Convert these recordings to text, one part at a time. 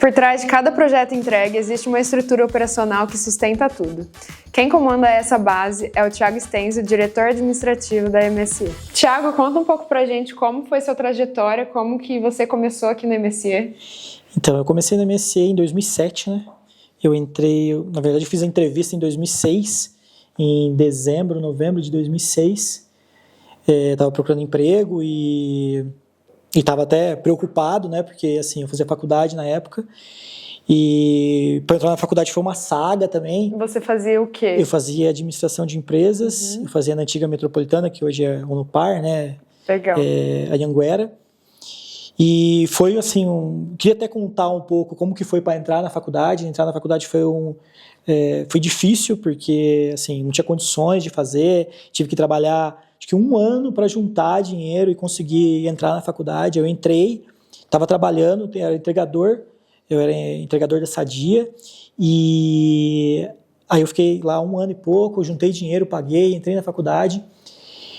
Por trás de cada projeto entregue, existe uma estrutura operacional que sustenta tudo. Quem comanda essa base é o Thiago Stenzel, diretor administrativo da MSE. Thiago, conta um pouco pra gente como foi sua trajetória, como que você começou aqui no MSE. Então, eu comecei no MSE em 2007, né? Na verdade, eu fiz a entrevista em 2006, em dezembro, novembro de 2006. Estava procurando emprego e estava até preocupado, né? Porque, assim, eu fazia faculdade na época. E para entrar na faculdade foi uma saga também. Você fazia o quê? Eu fazia administração de empresas, eu fazia na antiga Metropolitana, que hoje é Unopar, né? Legal. Anhanguera. E foi assim, queria até contar um pouco como que foi para entrar na faculdade. Entrar na faculdade foi difícil, porque assim, não tinha condições de fazer, tive que trabalhar acho que 1 ano para juntar dinheiro e conseguir entrar na faculdade. Eu entrei, estava trabalhando, eu era entregador da Sadia, e aí eu fiquei lá 1 ano e pouco, juntei dinheiro, paguei, entrei na faculdade.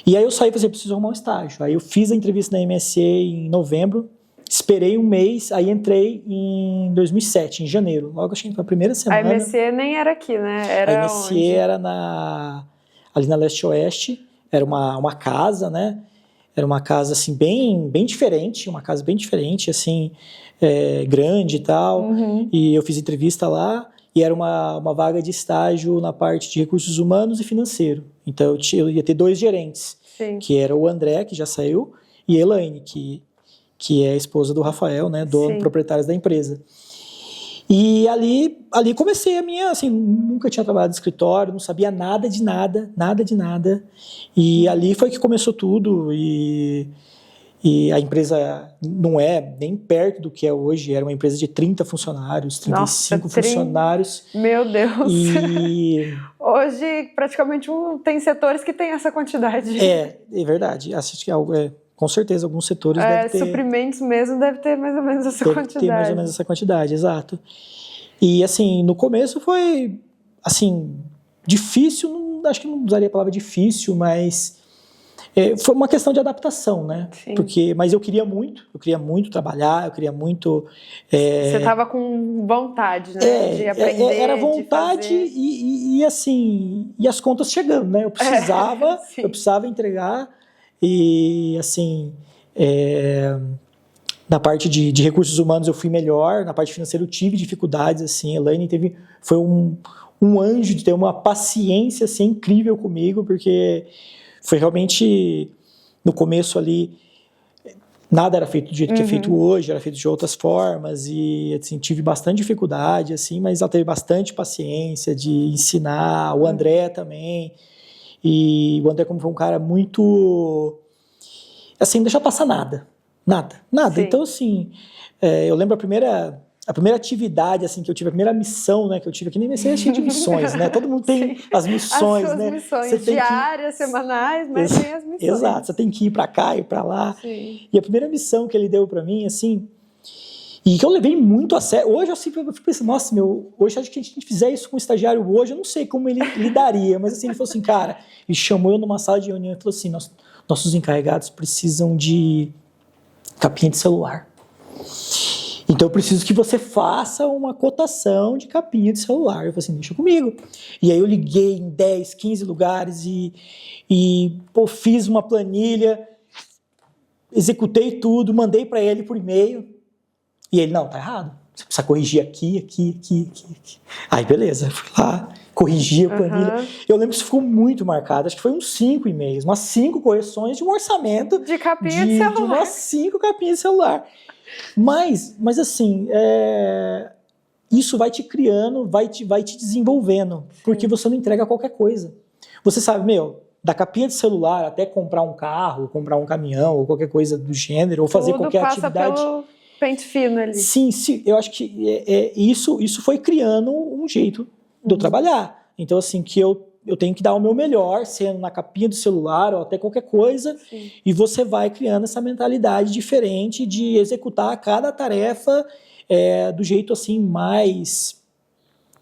E aí eu saí e falei, preciso arrumar um estágio. Aí eu fiz a entrevista na MSE em novembro, esperei 1 mês, aí entrei em 2007, em janeiro. Logo, acho que foi a primeira semana. A MSE nem era aqui, né? Era a MSE onde? era ali na Leste-Oeste, era uma casa, né? Era uma casa, assim, bem diferente, uma casa bem diferente, assim, grande e tal. E eu fiz entrevista lá, e era uma vaga de estágio na parte de recursos humanos e financeiro. Então, eu ia ter 2 gerentes, Sim. que era o André, que já saiu, e a Elaine, que é a esposa do Rafael, né, proprietários da empresa. E ali comecei a minha, assim, nunca tinha trabalhado no escritório, não sabia nada de nada. E ali foi que começou tudo, e a empresa não é nem perto do que é hoje, era uma empresa de 30 funcionários, 35 funcionários. Meu Deus! E hoje, praticamente, tem setores que tem essa quantidade. É verdade. Acho que com certeza alguns setores devem ter... Suprimentos mesmo deve ter mais ou menos essa quantidade. Deve ter mais ou menos essa quantidade, exato. E, assim, no começo foi, assim, difícil, acho que não usaria a palavra difícil, mas... foi uma questão de adaptação, né? Sim. Mas eu queria muito trabalhar, eu queria muito... Você estava com vontade, né? De aprender, era vontade de fazer. E assim, e as contas chegando, né? Eu precisava entregar e, assim, na parte de recursos humanos eu fui melhor, na parte financeira eu tive dificuldades, assim, a Elaine foi um anjo de ter uma paciência, assim, incrível comigo, porque... Foi realmente, no começo ali, nada era feito do jeito que é feito hoje, era feito de outras formas, e assim, tive bastante dificuldade, assim, mas ela teve bastante paciência de ensinar, o André também, e o André como foi um cara muito, assim, não deixa passar nada. Sim. Então, assim, eu lembro a primeira atividade, assim, que eu tive, a primeira missão, né, que eu tive aqui, nem sei, cheio de missões, né, todo mundo tem as missões, as suas né. missões diárias, semanais, mas tem as missões. Exato, você tem que ir para cá e para lá. Sim. E a primeira missão que ele deu para mim, assim, e que eu levei muito a sério, hoje eu fico pensando, nossa, hoje acho que a gente fizer isso com o estagiário hoje, eu não sei como ele lidaria, mas assim, ele falou assim, cara, ele chamou eu numa sala de reunião e falou assim, nossos encarregados precisam de capinha de celular. Então eu preciso que você faça uma cotação de capinha de celular. Eu falei assim, deixa comigo. E aí eu liguei em 10, 15 lugares e fiz uma planilha, executei tudo, mandei para ele por e-mail. E ele, não, tá errado. Você precisa corrigir aqui. Aí beleza, fui lá, corrigi a planilha. Eu lembro que isso ficou muito marcado, acho que foi uns 5 e-mails, umas 5 correções de um orçamento de capinha de celular. De umas 5 capinhas de celular. Mas assim, isso vai te criando, vai te desenvolvendo, porque você não entrega qualquer coisa. Você sabe, da capinha de celular até comprar um carro, comprar um caminhão, ou qualquer coisa do gênero, ou fazer qualquer atividade. Pelo pente fino ali. Sim, eu acho que isso foi criando um jeito de eu trabalhar. Então, assim, que eu tenho que dar o meu melhor, sendo na capinha do celular ou até qualquer coisa, Sim. E você vai criando essa mentalidade diferente de executar cada tarefa do jeito assim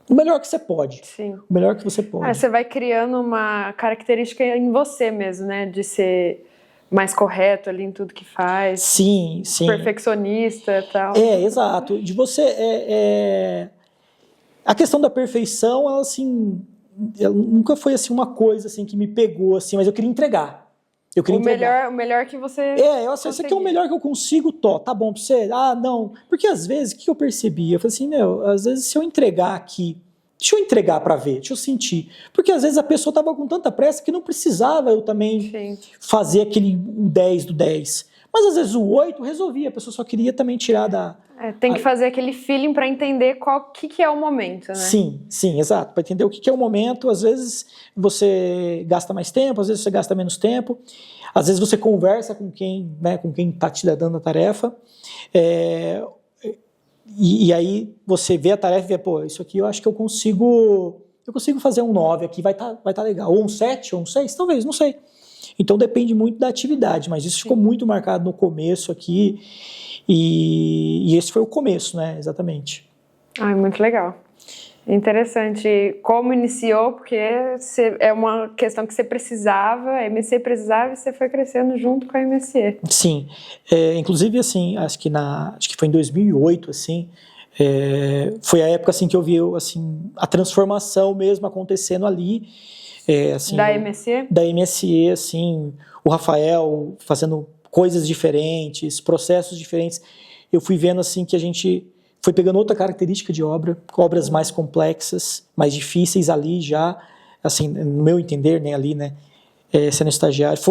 o melhor que você pode. Sim. O melhor que você pode. Você vai criando uma característica em você mesmo, né? De ser mais correto ali em tudo que faz. Sim, sim. Perfeccionista e tal. Exato. De você... A questão da perfeição, ela, assim, ela nunca foi assim, uma coisa assim, que me pegou, assim, mas eu queria entregar. O melhor que você esse aqui é o melhor que eu consigo, tá bom pra você? Ah, não. Porque às vezes, o que eu percebi? Eu falei assim, às vezes se eu entregar aqui, deixa eu entregar pra ver, deixa eu sentir. Porque às vezes a pessoa tava com tanta pressa que não precisava eu também fazer aquele 10 do 10. Mas às vezes o 8 resolvia, a pessoa só queria também tirar da... tem que fazer aquele feeling para entender que é o momento, né? Sim, exato. Para entender o que é o momento, às vezes você gasta mais tempo, às vezes você gasta menos tempo, às vezes você conversa com quem está te dando a tarefa, e aí você vê a tarefa e vê, pô, isso aqui eu acho que eu consigo fazer um 9 aqui, vai tá legal. Ou um 7, ou um 6, talvez, não sei. Então depende muito da atividade, mas isso ficou muito marcado no começo aqui, e esse foi o começo, né, exatamente. Muito legal. Interessante como iniciou, porque é uma questão que você precisava, a MSC precisava, e você foi crescendo junto com a MSC. Sim, inclusive assim, acho que foi em 2008, assim, foi a época assim que eu vi assim, a transformação mesmo acontecendo ali. Assim, da MSC? Da MSC, assim, o Rafael fazendo coisas diferentes, processos diferentes. Eu fui vendo assim que a gente foi pegando outra característica de obras mais complexas, mais difíceis ali já, assim, no meu entender, né, ali, né, sendo estagiário.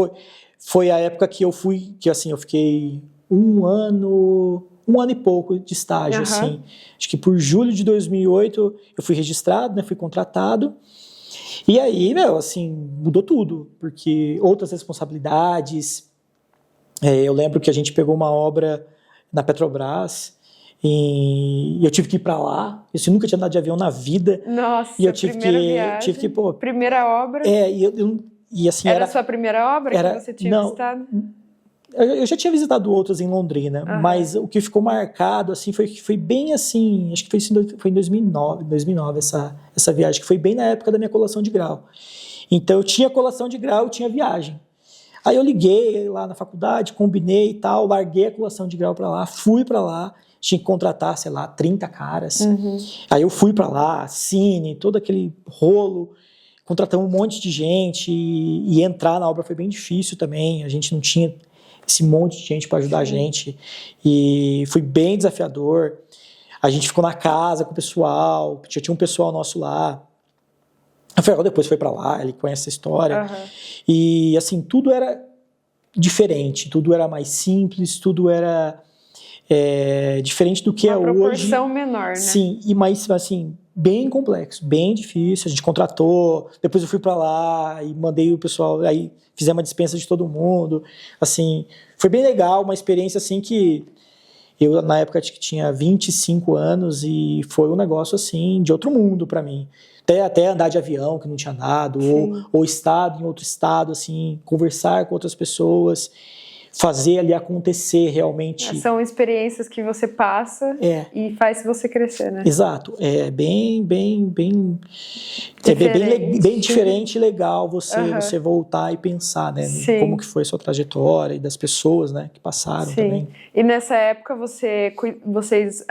Foi a época que eu fiquei um ano e pouco de estágio, assim. Acho que por julho de 2008 eu fui registrado, né, fui contratado. E aí, assim, mudou tudo, porque outras responsabilidades. Eu lembro que a gente pegou uma obra na Petrobras e eu tive que ir para lá. Eu nunca tinha andado de avião na vida. Nossa, e eu tive que primeira obra. E assim, era a sua primeira obra que você tinha visitado? Eu já tinha visitado outras em Londrina, mas o que ficou marcado assim foi bem assim, acho que foi em 2009 essa viagem, que foi bem na época da minha colação de grau. Então eu tinha colação de grau, eu tinha viagem. Aí eu liguei lá na faculdade, combinei e tal, larguei a colação de grau para lá, fui para lá, tinha que contratar, sei lá, 30 caras. Aí eu fui para lá, cine, todo aquele rolo, contratamos um monte de gente e entrar na obra foi bem difícil também, a gente não tinha esse monte de gente para ajudar a gente, e foi bem desafiador. A gente ficou na casa com o pessoal, já tinha um pessoal nosso lá. O Rafael depois foi para lá, ele conhece essa história. E assim, tudo era diferente, tudo era mais simples, tudo era diferente do que é hoje. Uma proporção menor, né? Sim, e mais assim, bem complexo, bem difícil. A gente contratou, depois eu fui para lá e mandei o pessoal, aí fizemos uma dispensa de todo mundo. Assim, foi bem legal, uma experiência assim que eu na época acho que tinha 25 anos e foi um negócio assim de outro mundo para mim. Até andar de avião que não tinha andado, ou estar em outro estado, assim, conversar com outras pessoas, fazer ali acontecer realmente. São experiências que você passa e faz você crescer, né? Exato. É bem diferente e legal você voltar e pensar, né? Como que foi a sua trajetória e das pessoas, né, que passaram também. E nessa época vocês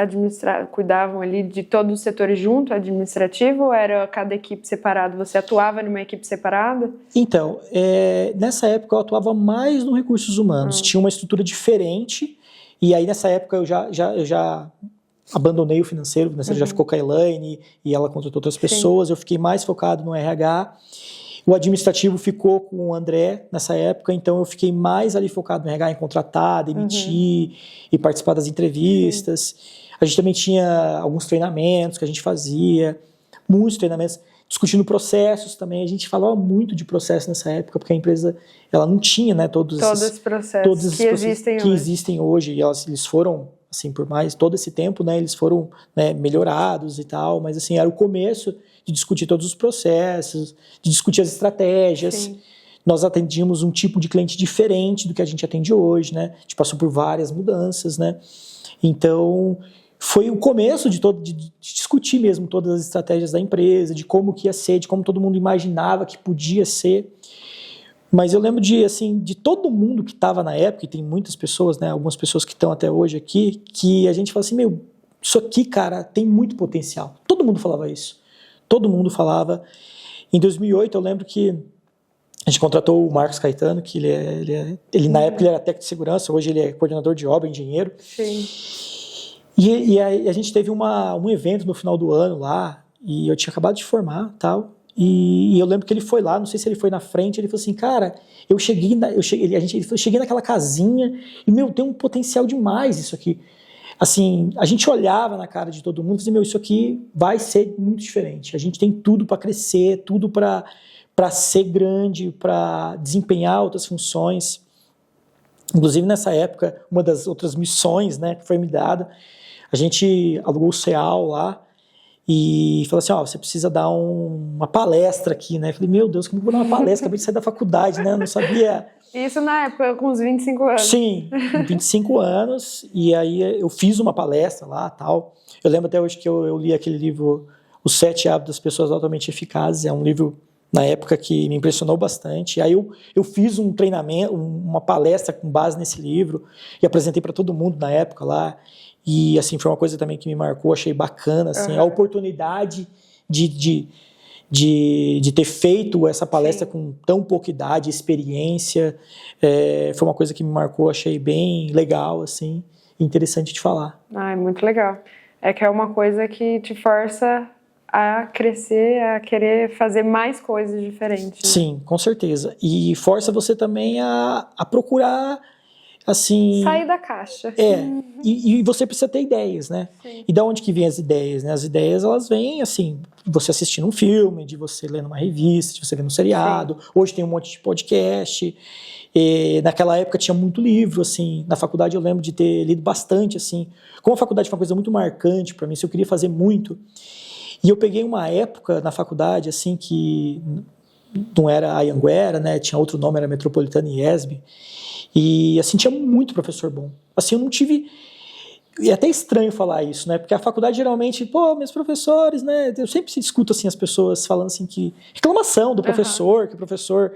cuidavam ali de todos os setores junto, administrativo, ou era cada equipe separada? Você atuava numa equipe separada? Então, nessa época eu atuava mais no recursos humanos. Tinha uma estrutura diferente, e aí nessa época eu já abandonei o financeiro já ficou com a Elaine, e ela contratou outras pessoas, eu fiquei mais focado no RH. O administrativo ficou com o André nessa época, então eu fiquei mais ali focado no RH, em contratar, demitir e participar das entrevistas. A gente também tinha alguns treinamentos que a gente fazia, muitos treinamentos, discutindo processos também. A gente falava muito de processo nessa época, porque a empresa ela não tinha, né, todos esses processos que existem hoje. E eles foram, assim, por mais todo esse tempo, né, eles foram, né, melhorados e tal, mas assim, era o começo de discutir todos os processos, de discutir as estratégias. Nós atendíamos um tipo de cliente diferente do que a gente atende hoje, né? A gente passou por várias mudanças, né? Então, foi o começo de discutir mesmo todas as estratégias da empresa, de como que ia ser, de como todo mundo imaginava que podia ser. Mas eu lembro de todo mundo que estava na época, e tem muitas pessoas, né, algumas pessoas que estão até hoje aqui, que a gente fala assim, meu, isso aqui, cara, tem muito potencial. Todo mundo falava isso. Todo mundo falava. Em 2008, eu lembro que a gente contratou o Marcos Caetano, que ele na época ele era técnico de segurança, hoje ele é coordenador de obra, engenheiro. Sim. E a gente teve um evento no final do ano lá, e eu tinha acabado de formar, tal. E eu lembro que ele foi lá, não sei se ele foi na frente, ele falou assim, cara, eu cheguei naquela casinha e, meu, tem um potencial demais isso aqui. Assim, a gente olhava na cara de todo mundo e dizia, meu, isso aqui vai ser muito diferente. A gente tem tudo para crescer, tudo para ser grande, para desempenhar outras funções. Inclusive, nessa época, uma das outras missões, né, que foi me dada, a gente alugou o CEAL lá, e falou assim, você precisa dar uma palestra aqui, né? Eu falei, meu Deus, como eu vou dar uma palestra? Acabei de sair da faculdade, né? Eu não sabia. Isso na época, com uns 25 anos. Sim, com 25 anos, e aí eu fiz uma palestra lá, tal. Eu lembro até hoje que eu li aquele livro, Os 7 Hábitos das Pessoas Altamente Eficazes, é um livro, na época, que me impressionou bastante. E aí eu fiz um treinamento, uma palestra com base nesse livro, e apresentei para todo mundo na época lá. E, assim, foi uma coisa também que me marcou, achei bacana, assim, a oportunidade de ter feito essa palestra com tão pouca idade, experiência, foi uma coisa que me marcou, achei bem legal, assim, interessante de falar. É muito legal. É que é uma coisa que te força a crescer, a querer fazer mais coisas diferentes. Né? Sim, com certeza. E força você também a procurar, assim... sair da caixa. E você precisa ter ideias, né? Sim. E da onde que vem as ideias, né? As ideias, elas vêm, assim, de você assistindo um filme, de você lendo uma revista, de você lendo um seriado. Sim. Hoje tem um monte de podcast. E naquela época tinha muito livro, assim. Na faculdade eu lembro de ter lido bastante, assim. Como a faculdade foi uma coisa muito marcante para mim, se eu queria fazer muito. E eu peguei uma época na faculdade, assim, que não era a Anhanguera, né? Tinha outro nome, era Metropolitana e ESB. E, assim, tinha muito professor bom. Assim, eu não tive... E é até estranho falar isso, né? Porque a faculdade, geralmente, meus professores, né? Eu sempre escuto, assim, as pessoas falando, assim, que... reclamação do professor, que o professor,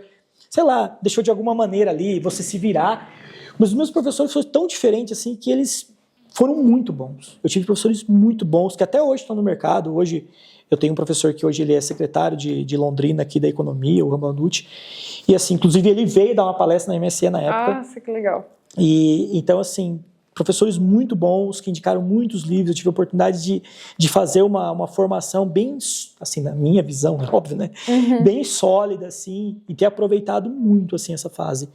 sei lá, deixou de alguma maneira ali, você se virar. Mas os meus professores foram tão diferentes, assim, que eles foram muito bons. Eu tive professores muito bons, que até hoje estão no mercado. Hoje, eu tenho um professor que hoje ele é secretário de Londrina, aqui da Economia, o Ramanucci. E, assim, inclusive, ele veio dar uma palestra na MSE na época. Nossa, que legal. E, então, assim, professores muito bons, que indicaram muitos livros. Eu tive a oportunidade de fazer uma formação bem, assim, na minha visão, é óbvio, né? Bem sólida, assim, e ter aproveitado muito, assim, essa fase.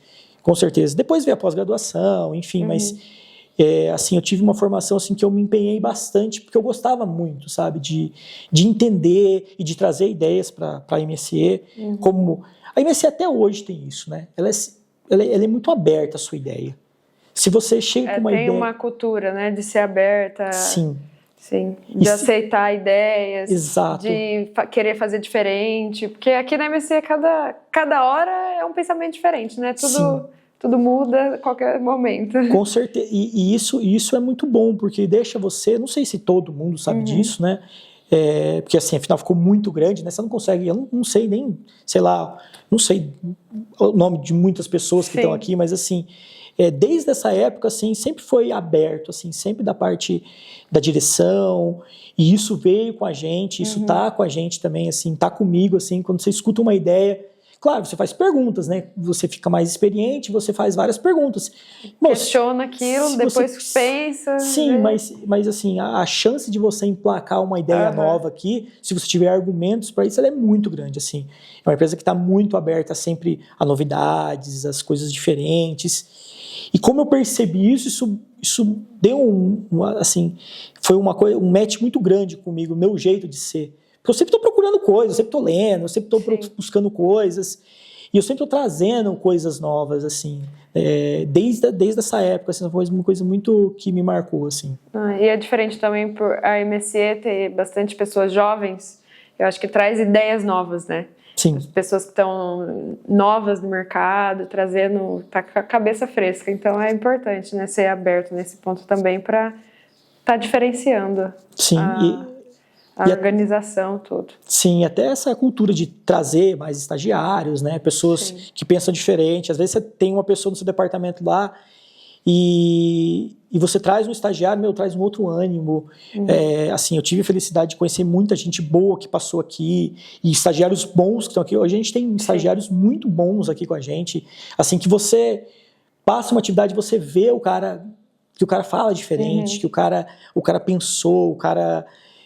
Com certeza. Depois veio a pós-graduação, enfim, mas... assim, eu tive uma formação assim, que eu me empenhei bastante, porque eu gostava muito, sabe, de entender e de trazer ideias para a MSE, como... A MSE até hoje tem isso, né? Ela é muito aberta à sua ideia. Se você chega com uma ideia... Tem uma cultura, né, de ser aberta... Sim. Sim, de aceitar ideias, Exato. De querer fazer diferente, porque aqui na MSE cada hora é um pensamento diferente, né? Tudo muda a qualquer momento. Com certeza. E isso é muito bom, porque deixa você... Não sei se todo mundo sabe disso, né? Porque, assim, afinal ficou muito grande, né? Você não consegue... Eu não sei nem, sei lá... Não sei o nome de muitas pessoas que estão aqui, mas, assim... desde essa época, assim, sempre foi aberto, assim, sempre da parte da direção, e isso veio com a gente, isso tá com a gente também, assim, tá comigo, assim, quando você escuta uma ideia, claro, você faz perguntas, né, você fica mais experiente, você faz várias perguntas. Questiona aquilo, depois pensa... Sim, mas assim, a chance de você emplacar uma ideia nova aqui, se você tiver argumentos para isso, ela é muito grande, assim. É uma empresa que está muito aberta sempre a novidades, as coisas diferentes. E como eu percebi isso deu assim, foi uma coisa, um match muito grande comigo, o meu jeito de ser. Porque eu sempre estou procurando coisas, eu sempre estou lendo, eu sempre estou buscando coisas, e eu sempre estou trazendo coisas novas, assim, desde essa época, assim, foi uma coisa muito que me marcou, assim. E é diferente também por a MSE ter bastante pessoas jovens, eu acho que traz ideias novas, né? Sim. As pessoas que estão novas no mercado, tá com a cabeça fresca. Então é importante, né, ser aberto nesse ponto também para tá diferenciando A organização, tudo. Sim, até essa cultura de trazer mais estagiários, né? Pessoas que pensam diferente. Às vezes você tem uma pessoa no seu departamento lá e você traz um estagiário, traz um outro ânimo. Assim, eu tive a felicidade de conhecer muita gente boa que passou aqui e estagiários bons que estão aqui. Hoje a gente tem estagiários muito bons aqui com a gente. Assim, que você passa uma atividade, você vê o cara, que o cara fala diferente, que o cara pensou, o cara...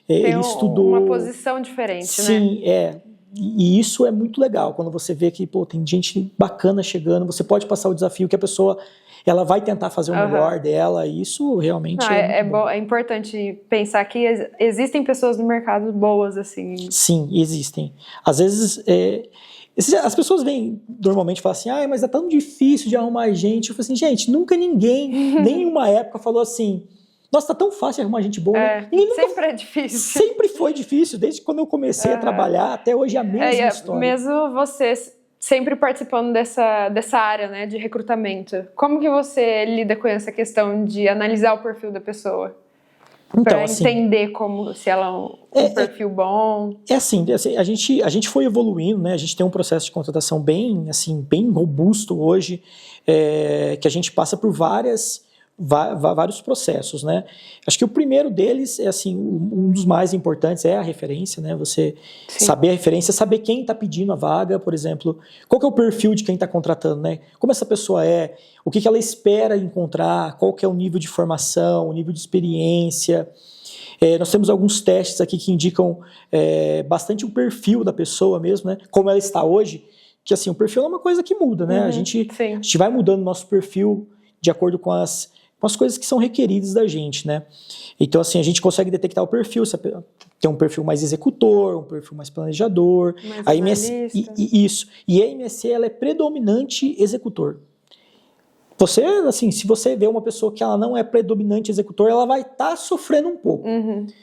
ele estudou... uma posição diferente, Sim, né? E isso é muito legal, quando você vê que tem gente bacana chegando, você pode passar o desafio que a pessoa ela vai tentar fazer o melhor dela, e isso realmente é importante pensar que existem pessoas no mercado boas, assim. Sim, existem. Às vezes, as pessoas vêm normalmente e falam assim, mas é tão difícil de arrumar gente. Eu falo assim, gente, nunca ninguém, nem em uma época, falou assim... Nossa, tá tão fácil de arrumar gente boa, né? Sempre é difícil. Sempre foi difícil, desde quando eu comecei a trabalhar, até hoje é a mesma história. Mesmo você sempre participando dessa área, né, de recrutamento, como que você lida com essa questão de analisar o perfil da pessoa? Para entender se ela é um perfil bom. Assim, a gente foi evoluindo, né? A gente tem um processo de contratação bem robusto hoje, que a gente passa por vários processos, né? Acho que o primeiro deles um dos mais importantes é a referência, né? Você saber a referência, saber quem está pedindo a vaga, por exemplo, qual que é o perfil de quem está contratando, né? Como essa pessoa o que ela espera encontrar, qual que é o nível de formação, o nível de experiência. Nós temos alguns testes aqui que indicam bastante o perfil da pessoa mesmo, né? Como ela está hoje, que o perfil é uma coisa que muda, né? A gente vai mudando o nosso perfil de acordo com as coisas que são requeridas da gente, né? Então, a gente consegue detectar o perfil, se tem um perfil mais executor, um perfil mais planejador. Mais analista. Isso. E a MSC, ela é predominante executor. Você, se você vê uma pessoa que ela não é predominante executor, ela vai estar sofrendo um pouco.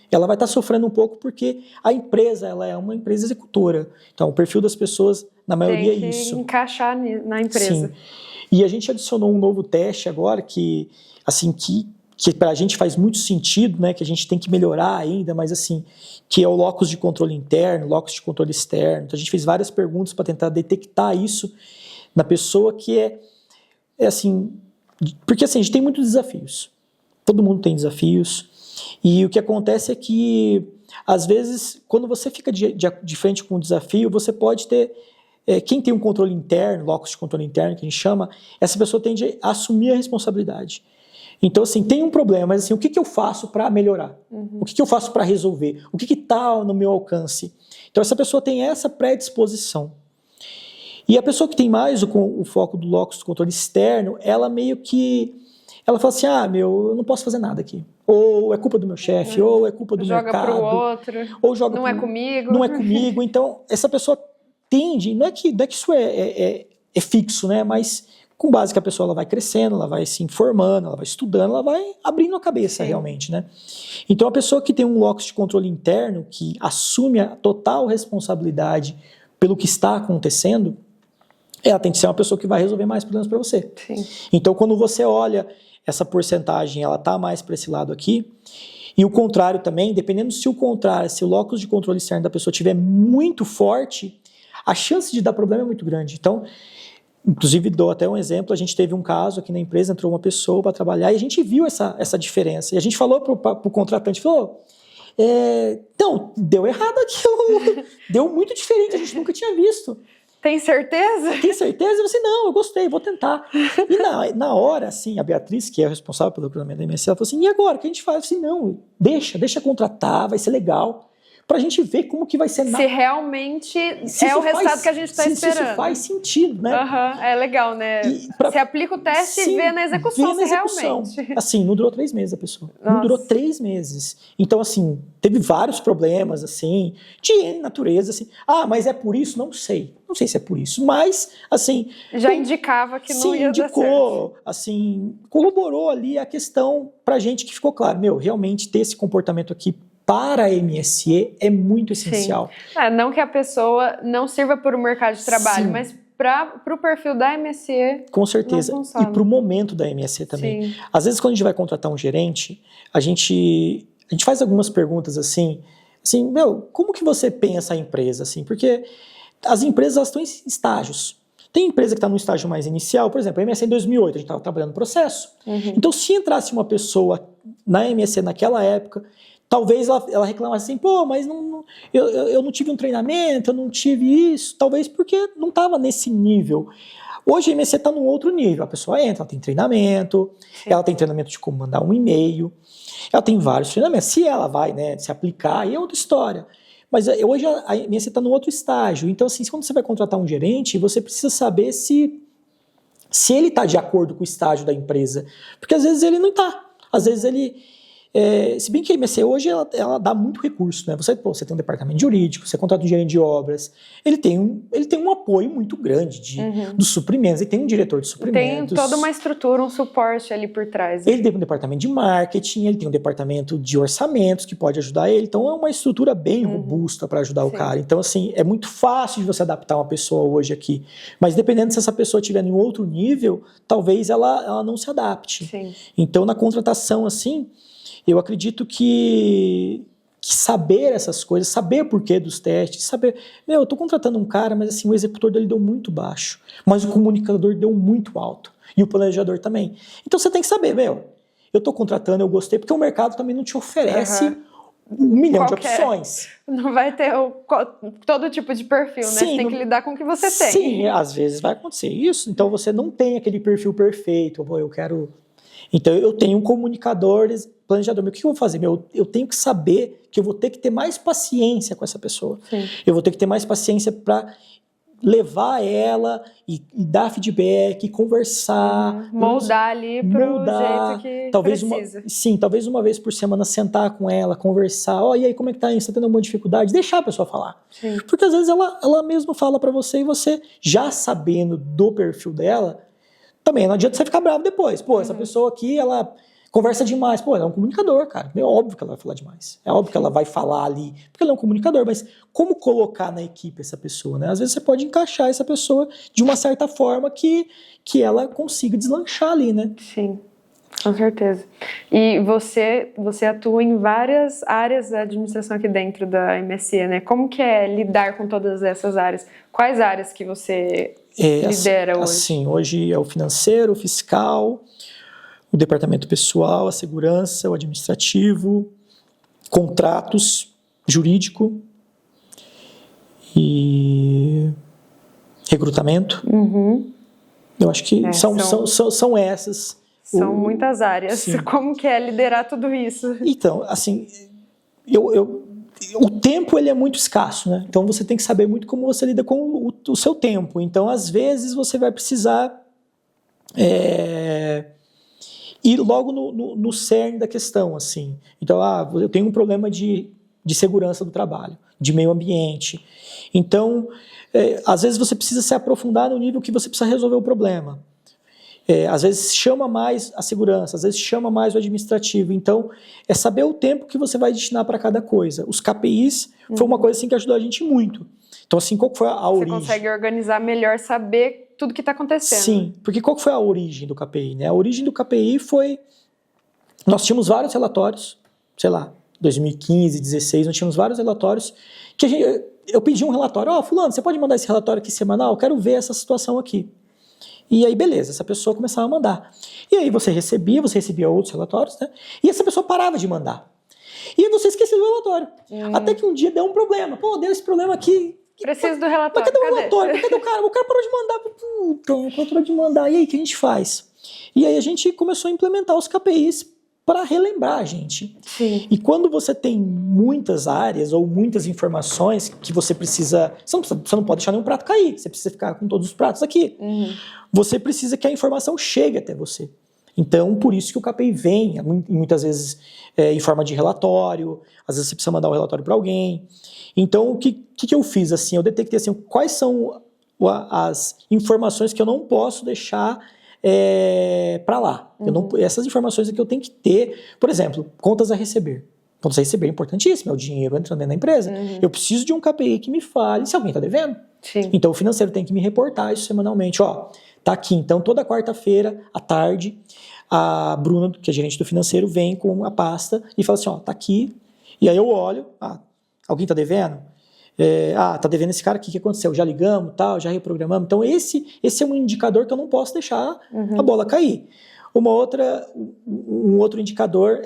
Ela vai estar sofrendo um pouco porque a empresa, ela é uma empresa executora. Então, o perfil das pessoas, na maioria, é isso. Tem que encaixar na empresa. Sim. E a gente adicionou um novo teste agora que para a gente faz muito sentido, né, que a gente tem que melhorar ainda, mas que é o locus de controle interno, locus de controle externo. Então a gente fez várias perguntas para tentar detectar isso na pessoa, que porque a gente tem muitos desafios. Todo mundo tem desafios. E o que acontece é que, às vezes, quando você fica de frente com um desafio, você pode ter... quem tem um controle interno, locus de controle interno, que a gente chama, essa pessoa tende a assumir a responsabilidade. Então, tem um problema, mas o que eu faço para melhorar? O que eu faço para resolver? O que está no meu alcance? Então, essa pessoa tem essa predisposição. E a pessoa que tem mais o foco do locus de controle externo, ela meio que... Ela fala assim, eu não posso fazer nada aqui. Ou é culpa do meu chefe, ou é culpa do mercado. Joga pro outro, ou joga não é comigo. Não é comigo. Então, essa pessoa tende... Não é que isso é fixo, né? Mas... Com base que a pessoa ela vai crescendo, ela vai se informando, ela vai estudando, ela vai abrindo a cabeça realmente, né? Então a pessoa que tem um locus de controle interno, que assume a total responsabilidade pelo que está acontecendo, ela tem que ser uma pessoa que vai resolver mais problemas para você. Sim. Então quando você olha essa porcentagem, ela está mais para esse lado aqui, e o contrário também, dependendo se o locus de controle externo da pessoa estiver muito forte, a chance de dar problema é muito grande. Então, inclusive, dou até um exemplo, a gente teve um caso aqui na empresa, entrou uma pessoa para trabalhar e a gente viu essa diferença. E a gente falou para o contratante, então, deu errado aqui, deu muito diferente, a gente nunca tinha visto. Tem certeza? Tem certeza? Eu disse, não, eu gostei, vou tentar. E na hora, a Beatriz, que é a responsável pelo recrutamento da MSC, ela falou assim, e agora, o que a gente faz? Eu disse, não, deixa contratar, vai ser legal. Pra gente ver como que vai ser... Se realmente o resultado que a gente está esperando. Se isso faz sentido, né? É legal, né? Você aplica o teste e vê na execução, realmente... não durou 3 meses a pessoa. Nossa. Não durou 3 meses. Então, teve vários problemas, de natureza, mas é por isso? Não sei. Não sei se é por isso, mas, já indicava que não ia dar certo. Corroborou ali a questão pra gente que ficou claro, realmente ter esse comportamento aqui para a MSE é muito essencial. Não que a pessoa não sirva para o mercado de trabalho, mas para o perfil da MSE. Com certeza. E para o momento da MSE também. Às vezes, quando a gente vai contratar um gerente, a gente faz algumas perguntas assim, como que você pensa a empresa, assim? Porque as empresas, elas estão em estágios. Tem empresa que está num estágio mais inicial, por exemplo, a MSC em 2008, a gente estava trabalhando no processo. Então, se entrasse uma pessoa na MSC naquela época, talvez ela reclamasse assim, pô, mas eu não tive um treinamento, eu não tive isso, talvez porque não estava nesse nível. Hoje a MSC está num outro nível, a pessoa entra, ela tem treinamento, ela tem treinamento de como mandar um e-mail, ela tem vários treinamentos. Se ela vai, né, se aplicar, aí é outra história. Mas hoje a MSC está num outro estágio. Então, assim, quando você vai contratar um gerente, você precisa saber se ele está de acordo com o estágio da empresa. Porque às vezes ele não está. Às vezes ele... se bem que a MSC hoje ela dá muito recurso, né? Você tem um departamento jurídico, você contrata um gerente de obras, ele tem um apoio muito grande dos suprimentos, ele tem um diretor de suprimentos. Tem toda uma estrutura, um suporte ali por trás. Ele tem um departamento de marketing, ele tem um departamento de orçamentos que pode ajudar ele, então é uma estrutura bem robusta para ajudar o cara. Então, assim, é muito fácil de você adaptar uma pessoa hoje aqui, mas dependendo se essa pessoa estiver em outro nível, talvez ela não se adapte. Sim. Então, na contratação, assim, eu acredito que saber essas coisas, saber o porquê dos testes, saber... eu estou contratando um cara, mas assim, o executor dele deu muito baixo, mas o comunicador deu muito alto, e o planejador também. Então você tem que saber, eu estou contratando, eu gostei, porque o mercado também não te oferece 1 milhão de opções. Não vai ter todo tipo de perfil, né? Sim, você tem que lidar com o que você tem. Sim, às vezes vai acontecer isso, então você não tem aquele perfil perfeito, eu quero... Então, eu tenho um comunicador, planejador. Mas o que eu vou fazer? Eu tenho que saber que eu vou ter que ter mais paciência com essa pessoa. Sim. Eu vou ter que ter mais paciência para levar ela e dar feedback, conversar. Moldar ali para o jeito que precisa. Talvez uma vez por semana sentar com ela, conversar. E aí, como é que tá isso? Você tá tendo alguma dificuldade? Deixar a pessoa falar. Sim. Porque às vezes ela mesma fala para você e você, já sabendo do perfil dela, também não adianta você ficar bravo depois. Pô, essa pessoa aqui, ela conversa demais. Pô, ela é um comunicador, cara. É óbvio que ela vai falar demais. É óbvio que ela vai falar ali, porque ela é um comunicador. Mas como colocar na equipe essa pessoa, né? Às vezes você pode encaixar essa pessoa de uma certa forma que ela consiga deslanchar ali, né? Sim, com certeza. E você atua em várias áreas da administração aqui dentro da MSC, né? Como que é lidar com todas essas áreas? Quais áreas que você lidera hoje? Assim, hoje é o financeiro, o fiscal, o departamento pessoal, a segurança, o administrativo, contratos, jurídico e recrutamento. Eu acho que são essas. São muitas áreas. Sim. Como que é liderar tudo isso? Então, assim, o tempo ele é muito escasso, né? Então você tem que saber muito como você lida com o seu tempo. Então, às vezes, você vai precisar ir logo no cerne da questão, assim. Então, eu tenho um problema de segurança do trabalho, de meio ambiente. Então, às vezes você precisa se aprofundar no nível que você precisa resolver o problema. Às vezes chama mais a segurança, às vezes chama mais o administrativo. Então, é saber o tempo que você vai destinar para cada coisa. Os KPIs foi uma coisa assim, que ajudou a gente muito. Então, assim, qual foi a origem? Você consegue organizar melhor, saber tudo que está acontecendo. Sim, porque qual foi a origem do KPI? Né? A origem do KPI foi... Nós tínhamos vários relatórios, sei lá, 2015, 2016, nós tínhamos vários relatórios que eu pedi um relatório. Fulano, você pode mandar esse relatório aqui semanal? Eu quero ver essa situação aqui. E aí, beleza, essa pessoa começava a mandar. E aí você recebia outros relatórios, né? E essa pessoa parava de mandar. E aí você esquecia do relatório. Até que um dia deu um problema. Pô, deu esse problema aqui. Preciso do relatório. Mas cadê o relatório? Cadê o cara? O cara parou de mandar. Puta, o cara parou de mandar. E aí, o que a gente faz? E aí a gente começou a implementar os KPIs para relembrar a gente. Sim. E quando você tem muitas áreas ou muitas informações que você precisa... Você não pode deixar nenhum prato cair. Você precisa ficar com todos os pratos aqui. Você precisa que a informação chegue até você. Então, por isso que o KPI vem, muitas vezes em forma de relatório. Às vezes você precisa mandar um relatório para alguém. Então, o que eu fiz? Assim, eu detectei assim, quais são as informações que eu não posso deixar para lá. Essas informações aqui eu tenho que ter. Por exemplo, contas a receber. Contas a receber é importantíssimo, é o dinheiro entrando dentro da empresa. Eu preciso de um KPI que me fale se alguém está devendo. Sim. Então o financeiro tem que me reportar isso semanalmente. Tá aqui. Então toda quarta-feira, à tarde, a Bruna, que é gerente do financeiro, vem com a pasta e fala assim, tá aqui. E aí eu olho, Alguém está devendo? Tá devendo esse cara aqui, o que aconteceu? Já ligamos, tal, já reprogramamos. Então, esse é um indicador que eu não posso deixar a bola cair. Um outro indicador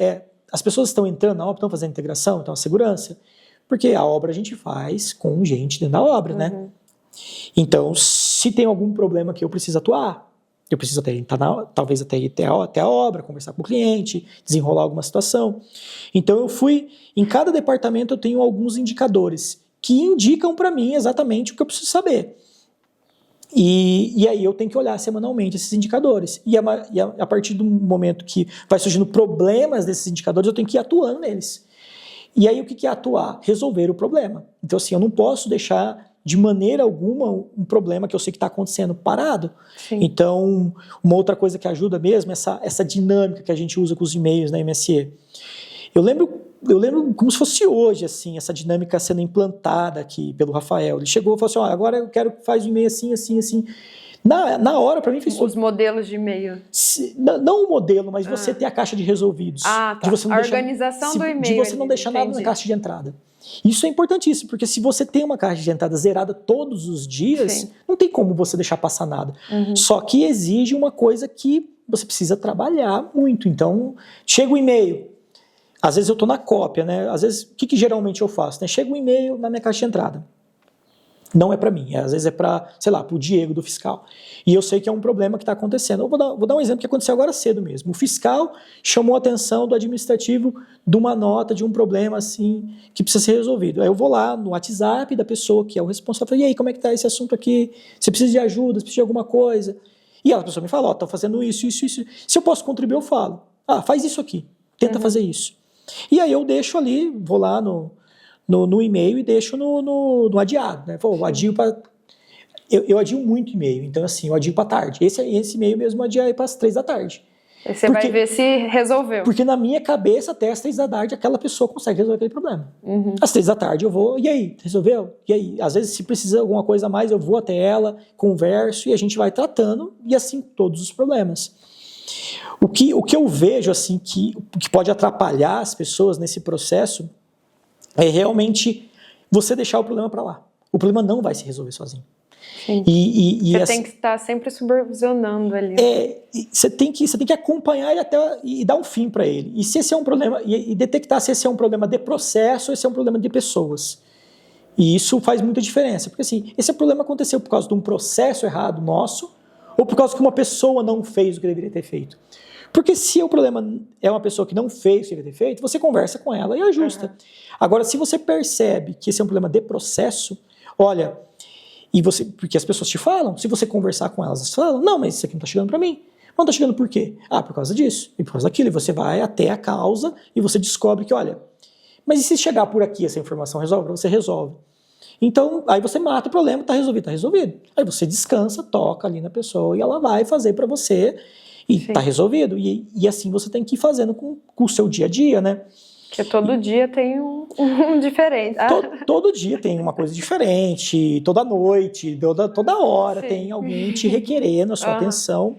as pessoas estão entrando na obra, estão fazendo integração, então a segurança. Porque a obra a gente faz com gente dentro da obra, né? Então, se tem algum problema que eu preciso atuar, eu preciso talvez até ir até a obra, conversar com o cliente, desenrolar alguma situação. Então, em cada departamento eu tenho alguns indicadores que indicam para mim exatamente o que eu preciso saber. E aí eu tenho que olhar semanalmente esses indicadores. E a partir do momento que vai surgindo problemas desses indicadores, eu tenho que ir atuando neles. E aí o que é atuar? Resolver o problema. Então assim, eu não posso deixar de maneira alguma um problema que eu sei que está acontecendo parado. Sim. Então, uma outra coisa que ajuda mesmo é essa dinâmica que a gente usa com os e-mails na MSE. Eu lembro como se fosse hoje, assim, essa dinâmica sendo implantada aqui pelo Rafael. Ele chegou e falou assim, agora eu quero que faz o e-mail assim, assim, assim. Na hora, para mim, fez os modelos de e-mail. Não o modelo, mas você ter a caixa de resolvidos. Tá. De você não organização do e-mail. De você não deixar nada na caixa de entrada. Isso é importantíssimo, porque se você tem uma caixa de entrada zerada todos os dias, não tem como você deixar passar nada. Só que exige uma coisa que você precisa trabalhar muito. Então, chega o e-mail. Às vezes eu estou na cópia, né? Às vezes, o que geralmente eu faço? Né? Chega um e-mail na minha caixa de entrada. Não é para mim, às vezes é para, sei lá, para o Diego do fiscal. E eu sei que é um problema que está acontecendo. Eu vou dar um exemplo que aconteceu agora cedo mesmo. O fiscal chamou a atenção do administrativo de uma nota, de um problema assim, que precisa ser resolvido. Aí eu vou lá no WhatsApp da pessoa que é o responsável e falo, e aí, como é que está esse assunto aqui? Você precisa de ajuda, você precisa de alguma coisa? E a pessoa me fala, estou fazendo isso. Se eu posso contribuir, eu falo. Faz isso aqui, tenta fazer isso. E aí eu deixo ali, vou lá no e-mail e deixo no adiado, né? Pô, eu adio muito e-mail, então assim, eu adio para tarde. Esse e-mail mesmo eu adio para as 3 da tarde. Aí você vai ver se resolveu. Porque na minha cabeça, até as 3 da tarde, aquela pessoa consegue resolver aquele problema. Às 3 da tarde eu vou, e aí, resolveu? E aí? Às vezes, se precisa de alguma coisa a mais, eu vou até ela, converso, e a gente vai tratando, e assim, todos os problemas. O que eu vejo, assim, que pode atrapalhar as pessoas nesse processo é realmente você deixar o problema para lá. O problema não vai se resolver sozinho. Sim. Você tem que estar sempre supervisionando ali. Você tem que acompanhar ele e dar um fim para ele. E se esse é um problema, e detectar se esse é um problema de processo ou esse é um problema de pessoas. E isso faz muita diferença. Porque assim, esse problema aconteceu por causa de um processo errado nosso ou por causa que uma pessoa não fez o que deveria ter feito. Porque se o problema é uma pessoa que não fez o que deveria ter feito, você conversa com ela e ajusta. Agora, se você percebe que esse é um problema de processo, olha, porque as pessoas te falam, se você conversar com elas, elas falam, não, mas isso aqui não está chegando para mim. Não está chegando por quê? Por causa disso, e por causa daquilo. E você vai até a causa e você descobre que, olha, mas e se chegar por aqui essa informação resolve? Você resolve. Então, aí você mata o problema, está resolvido, está resolvido. Aí você descansa, toca ali na pessoa e ela vai fazer para você e está resolvido. E assim você tem que ir fazendo com o seu dia a dia, né? Porque todo dia tem um diferente. Todo dia tem uma coisa diferente, toda noite, toda hora tem alguém te requerendo a sua atenção.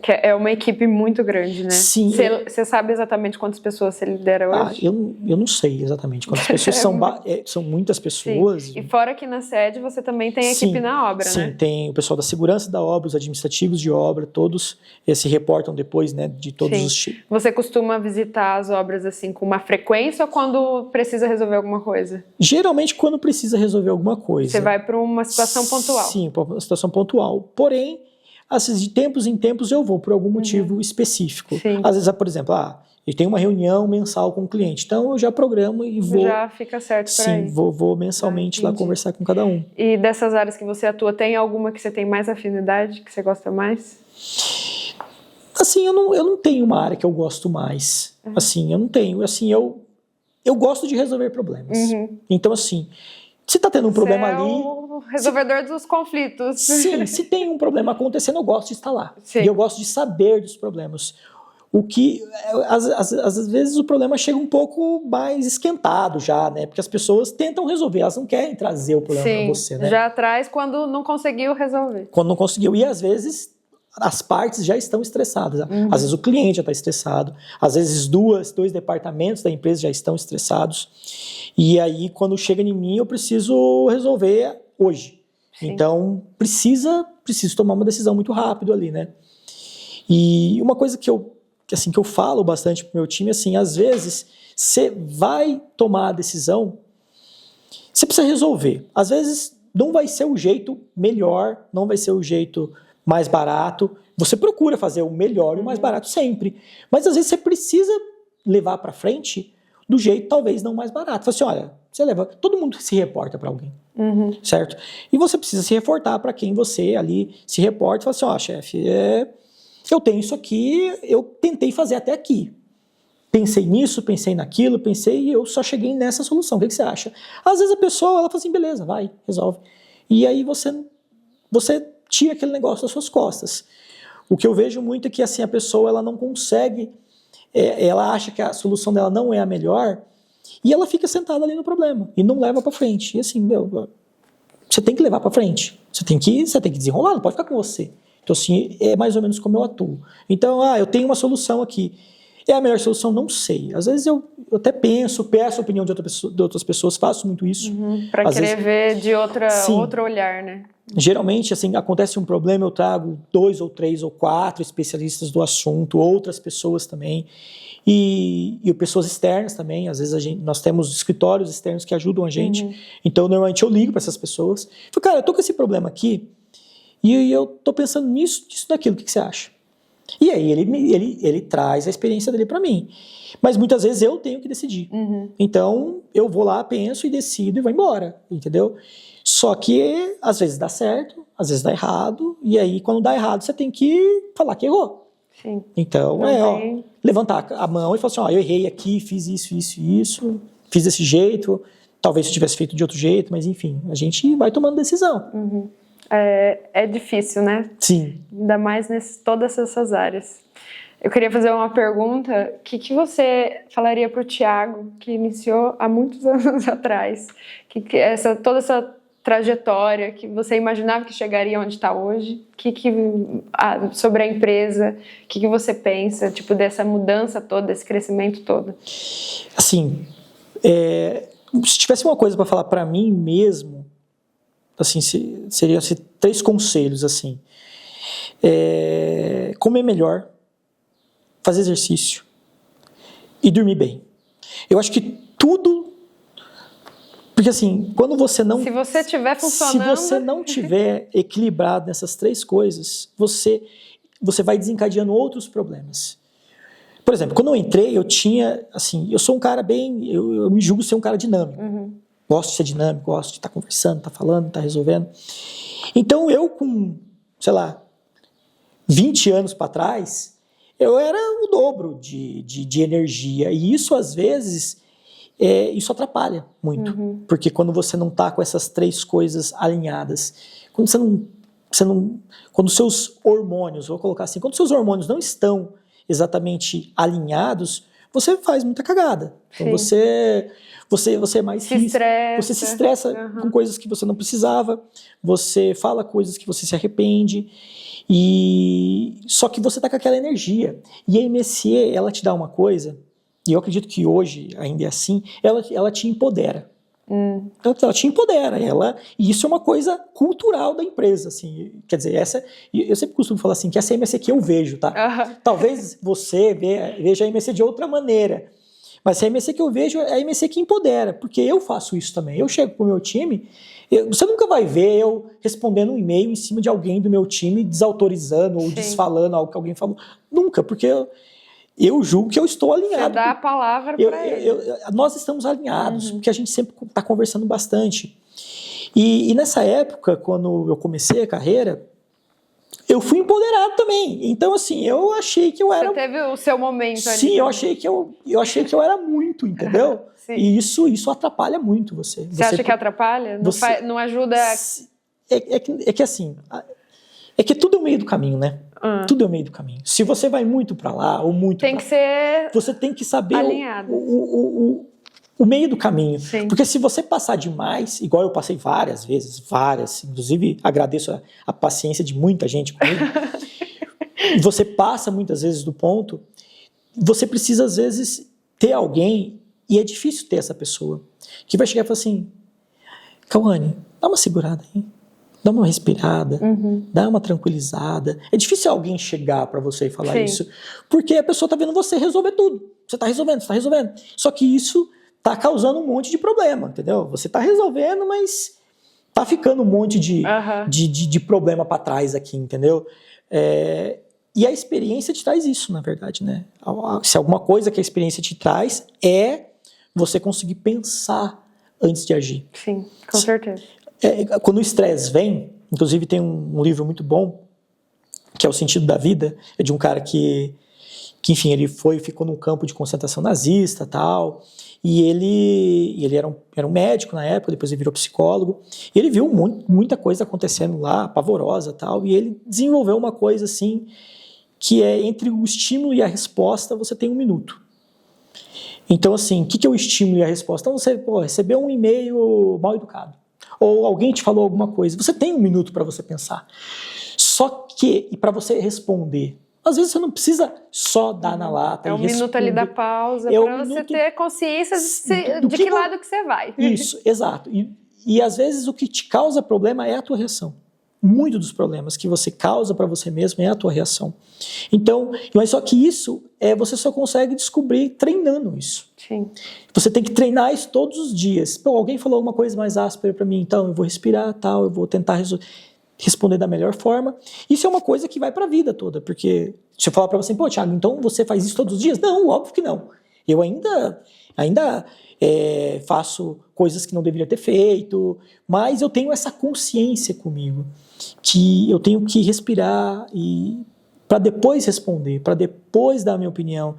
É uma equipe muito grande, né? Sim. Você sabe exatamente quantas pessoas você lidera hoje? Eu não sei exatamente quantas pessoas são muitas pessoas. Sim. E fora que na sede você também tem equipe na obra, né? Sim, tem o pessoal da segurança da obra, os administrativos de obra, todos se reportam depois, né, de todos os tipos. Você costuma visitar as obras assim com uma frequência ou quando precisa resolver alguma coisa? Geralmente quando precisa resolver alguma coisa. Você vai para uma situação pontual? Sim, para uma situação pontual. Porém, de tempos em tempos eu vou por algum motivo específico. Sim. Às vezes, por exemplo, eu tenho uma reunião mensal com o cliente, então eu já programo e vou... Já fica certo para isso. Sim, vou mensalmente lá conversar com cada um. E dessas áreas que você atua, tem alguma que você tem mais afinidade, que você gosta mais? Assim, eu não tenho uma área que eu gosto mais. Assim, eu não tenho. Assim, eu gosto de resolver problemas. Então, assim, se tá tendo um problema ali... o resolvedor dos conflitos. Sim, se tem um problema acontecendo, eu gosto de estar lá. Sim. E eu gosto de saber dos problemas. O que, às vezes, o problema chega um pouco mais esquentado já, né? Porque as pessoas tentam resolver, elas não querem trazer o problema para você, né? Já traz quando não conseguiu resolver. Quando não conseguiu. E, às vezes, as partes já estão estressadas. Às vezes o cliente já está estressado, às vezes dois departamentos da empresa já estão estressados. E aí, quando chega em mim, eu preciso resolver hoje. Sim. Então, preciso tomar uma decisão muito rápido ali, né? E uma coisa que eu falo bastante pro meu time, assim, às vezes, você vai tomar a decisão, você precisa resolver. Às vezes, não vai ser o jeito melhor, não vai ser o jeito mais barato. Você procura fazer o melhor e o mais barato sempre. Mas, às vezes, você precisa levar para frente do jeito, talvez, não mais barato. Fala assim, olha, você leva... Todo mundo se reporta para alguém, certo? E você precisa se reportar para quem você ali se reporta. Fala assim, ó, chefe, eu tenho isso aqui, eu tentei fazer até aqui. Pensei nisso, pensei naquilo, e eu só cheguei nessa solução. O que você acha? Às vezes a pessoa, ela fala assim, beleza, vai, resolve. E aí você tira aquele negócio das suas costas. O que eu vejo muito é que assim, a pessoa ela não consegue, ela acha que a solução dela não é a melhor, e ela fica sentada ali no problema, e não leva para frente. E assim, você tem que levar para frente. Você tem que desenrolar, não pode ficar com você. Então, assim, é mais ou menos como eu atuo. Então, eu tenho uma solução aqui. É a melhor solução? Não sei. Às vezes eu até peço a opinião de outras pessoas, faço muito isso. Para querer ver de outro olhar, né? Geralmente, assim, acontece um problema, eu trago 2 ou 3 ou 4 especialistas do assunto, outras pessoas também, e pessoas externas também. Às vezes nós temos escritórios externos que ajudam a gente. Então, normalmente eu ligo para essas pessoas. Falo, cara, eu tô com esse problema aqui, e eu tô pensando nisso, naquilo, o que você acha? E aí ele traz a experiência dele para mim. Mas muitas vezes eu tenho que decidir. Então eu vou lá, penso e decido e vou embora, entendeu? Só que às vezes dá certo, às vezes dá errado. E aí quando dá errado você tem que falar que errou. Sim. Então levantar a mão e falar assim, eu errei aqui, fiz isso, fiz desse jeito. Talvez se eu tivesse feito de outro jeito, mas enfim, a gente vai tomando decisão. É difícil, né? Sim. Ainda mais todas essas áreas. Eu queria fazer uma pergunta. O que você falaria para o Thiago, que iniciou há muitos anos atrás? Toda essa trajetória que você imaginava que chegaria onde está hoje? Sobre a empresa, o que você pensa dessa mudança toda, desse crescimento todo? Assim, se tivesse uma coisa para falar para mim mesmo, assim, seriam 3 conselhos, assim. Comer melhor, fazer exercício e dormir bem. Eu acho que tudo... Porque assim, quando você não... Se você estiver funcionando... Se você não estiver equilibrado nessas 3 coisas, você vai desencadeando outros problemas. Por exemplo, quando eu entrei, eu tinha... Assim, eu sou um cara bem... Eu me julgo ser um cara dinâmico. Gosto de ser dinâmico, gosto de estar conversando, estar falando, estar resolvendo. Então eu com, 20 anos para trás, eu era o dobro de energia. E isso, às vezes, isso atrapalha muito. Porque quando você não está com essas 3 coisas alinhadas, quando os seus hormônios, vou colocar assim, quando os seus hormônios não estão exatamente alinhados, você faz muita cagada. Então você é mais você se estressa com coisas que você não precisava, você fala coisas que você se arrepende, só que você está com aquela energia. E a MSE, ela te dá uma coisa, e eu acredito que hoje ainda é assim, ela te empodera. Ela te empodera, e isso é uma coisa cultural da empresa, assim, quer dizer, eu sempre costumo falar assim, que essa é a MSE que eu vejo, tá? Talvez você veja a MSE de outra maneira, mas a MSE que eu vejo é a MSE que empodera, porque eu faço isso também. Eu chego pro meu time, você nunca vai ver eu respondendo um e-mail em cima de alguém do meu time, desautorizando ou desfalando algo que alguém falou. Nunca, porque eu julgo que eu estou alinhado. Você dá a palavra para ele. Nós estamos alinhados, porque a gente sempre está conversando bastante. E nessa época, quando eu comecei a carreira, eu fui empoderado também. Então, assim, eu achei que eu era... Você teve o seu momento ali. Sim, eu achei que eu era muito, entendeu? E isso atrapalha muito você. Você acha que atrapalha? Não ajuda... É que assim... É que tudo é o meio do caminho, né? Tudo é o meio do caminho. Se você vai muito para lá ou muito tem que ser você tem que saber alinhado. O meio do caminho. Sim. Porque se você passar demais, igual eu passei várias vezes, inclusive agradeço a paciência de muita gente comigo. E você passa muitas vezes do ponto, você precisa às vezes ter alguém, e é difícil ter essa pessoa, que vai chegar e falar assim, Cauane, dá uma segurada aí, dá uma respirada, dá uma tranquilizada. É difícil alguém chegar para você e falar isso, porque a pessoa tá vendo você resolver tudo. Você tá resolvendo. Só que isso tá causando um monte de problema, entendeu? Você tá resolvendo, mas tá ficando um monte de problema para trás aqui, entendeu? E a experiência te traz isso, na verdade, né? Se alguma coisa que a experiência te traz é você conseguir pensar antes de agir. Sim, com certeza. Quando o estresse vem, inclusive tem um livro muito bom, que é O Sentido da Vida, é de um cara que enfim, ele ficou num campo de concentração nazista, tal, e ele era um médico na época, depois ele virou psicólogo, e ele viu muita coisa acontecendo lá, pavorosa, tal, e ele desenvolveu uma coisa assim, que é entre o estímulo e a resposta, você tem 1 minuto. Então, assim, o que é o estímulo e a resposta? Então, você recebeu um e-mail mal educado, ou alguém te falou alguma coisa, você tem 1 minuto para você pensar. Só que, e para você responder, às vezes você não precisa só dar na lata. É 1 minuto ali da pausa, para você ter consciência de que lado que você vai. Isso, exato. E às vezes o que te causa problema é a tua reação. Muito dos problemas que você causa para você mesmo é a tua reação. Então, mas só que isso você só consegue descobrir treinando isso. Sim. Você tem que treinar isso todos os dias. Pô, alguém falou uma coisa mais áspera para mim, então eu vou respirar, tal, eu vou tentar responder da melhor forma. Isso é uma coisa que vai para a vida toda, porque se eu falar para você, pô, Thiago, então você faz isso todos os dias? Não, óbvio que não. Eu ainda faço coisas que não deveria ter feito, mas eu tenho essa consciência comigo, que eu tenho que respirar e para depois responder, para depois dar a minha opinião.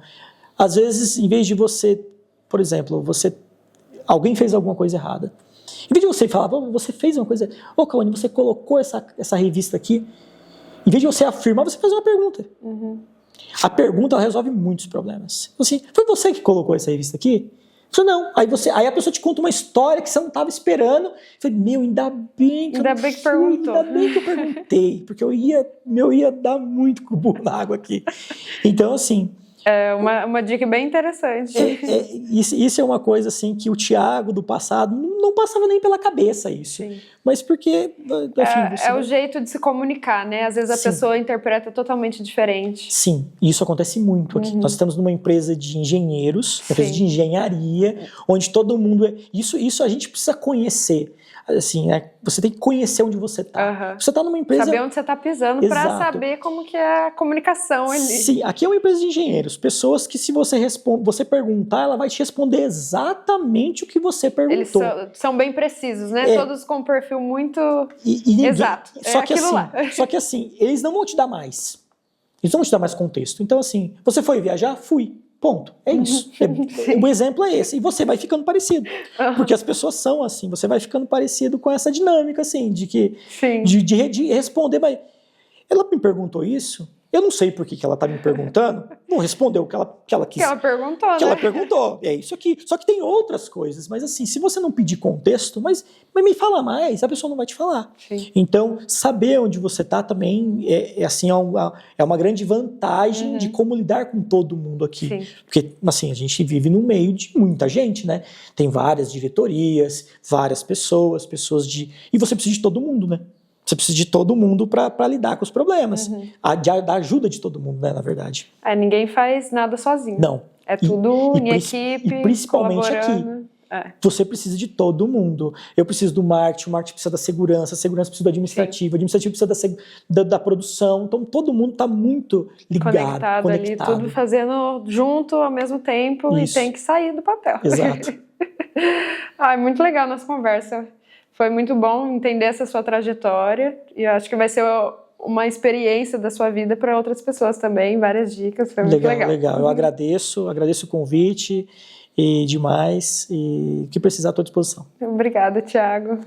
Às vezes, em vez de você, por exemplo, alguém fez alguma coisa errada, em vez de você falar, você fez uma coisa, Cauane, você colocou essa revista aqui, em vez de você afirmar, você faz uma pergunta. A pergunta ela resolve muitos problemas. Assim, foi você que colocou essa revista aqui? Você não. Aí a pessoa te conta uma história que você não estava esperando. Eu falei, ainda bem que perguntou. Ainda bem que eu perguntei, porque eu ia dar muito com o burro na água aqui. Então, assim... É uma dica bem interessante. Isso é uma coisa assim que o Thiago do passado não passava nem pela cabeça isso. Sim. Mas porque... Enfim, o jeito de se comunicar, né? Às vezes a pessoa interpreta totalmente diferente. Sim, isso acontece muito aqui. Nós estamos numa empresa de engenheiros, uma empresa de engenharia, onde todo mundo... Isso a gente precisa conhecer. Assim, né? Você tem que conhecer onde você está. Você está numa empresa... Saber onde você está pisando para saber como que é a comunicação ali. Sim, aqui é uma empresa de engenheiros. Pessoas que se você perguntar, ela vai te responder exatamente o que você perguntou. Eles são bem precisos, né? Todos com um perfil muito exato. Só que assim, eles não vão te dar mais. Eles não vão te dar mais contexto. Então assim, você foi viajar? Fui. Ponto. É isso. O exemplo é esse. E você vai ficando parecido. Porque as pessoas são assim. Você vai ficando parecido com essa dinâmica, assim, de responder. Mas ela me perguntou isso. Eu não sei por que ela está me perguntando. Não respondeu o que ela quis. Que ela perguntou, que ela perguntou. É isso aqui. Só que tem outras coisas. Mas assim, se você não pedir contexto, mas me fala mais, a pessoa não vai te falar. Sim. Então, saber onde você está também é uma grande vantagem de como lidar com todo mundo aqui. Sim. Porque, assim, a gente vive no meio de muita gente, né? Tem várias diretorias, várias pessoas e você precisa de todo mundo, né? Você precisa de todo mundo para lidar com os problemas. Da ajuda de todo mundo, né, na verdade. Ninguém faz nada sozinho. Não. É tudo em equipe, e principalmente aqui. Você precisa de todo mundo. Eu preciso do marketing, o marketing precisa da segurança, a segurança precisa do administrativo, o administrativo precisa da produção. Então, todo mundo está muito ligado, conectado. Ali, tudo fazendo junto ao mesmo tempo. Isso. E tem que sair do papel. Exato. Muito legal a nossa conversa. Foi muito bom entender essa sua trajetória e eu acho que vai ser uma experiência da sua vida para outras pessoas também, várias dicas, foi muito legal. Legal, eu agradeço o convite e demais, e o que precisar, estou à disposição. Obrigada, Thiago.